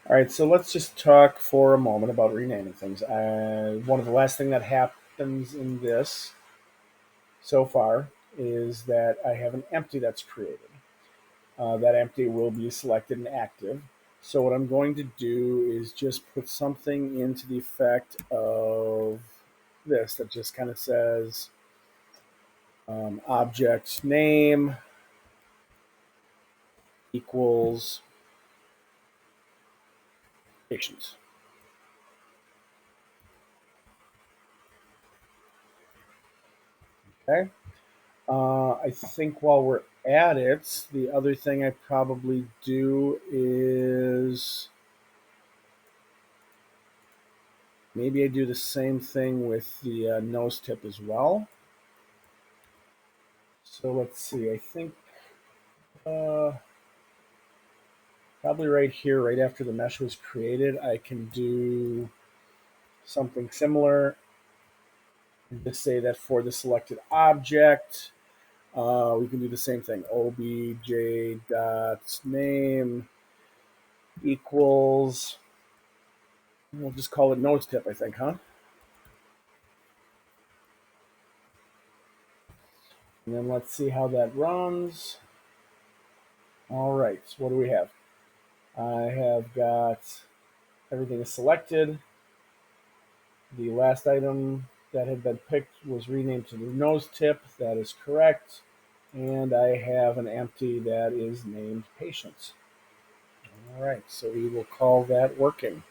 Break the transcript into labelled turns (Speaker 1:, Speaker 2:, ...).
Speaker 1: All right, so let's just talk for a moment about renaming things. One of the last thing that happens in this so far is that I have an empty that's created. That empty will be selected and active. So what I'm going to do is just put something into the effect of this that just kind of says object name equals patients. Okay. I think while we're at it, the other thing I probably do is maybe I do the same thing with the nose tip as well. So let's see. I think uh, probably right here, right after the mesh was created, I can do something similar and just say that for the selected object, we can do the same thing. obj.name equals, we'll just call it nose tip, I think, huh? And then let's see how that runs. All right, so what do we have? I have got everything is selected. The last item that had been picked was renamed to the nose tip. That is correct. And I have an empty that is named patients. All right, so we will call that working.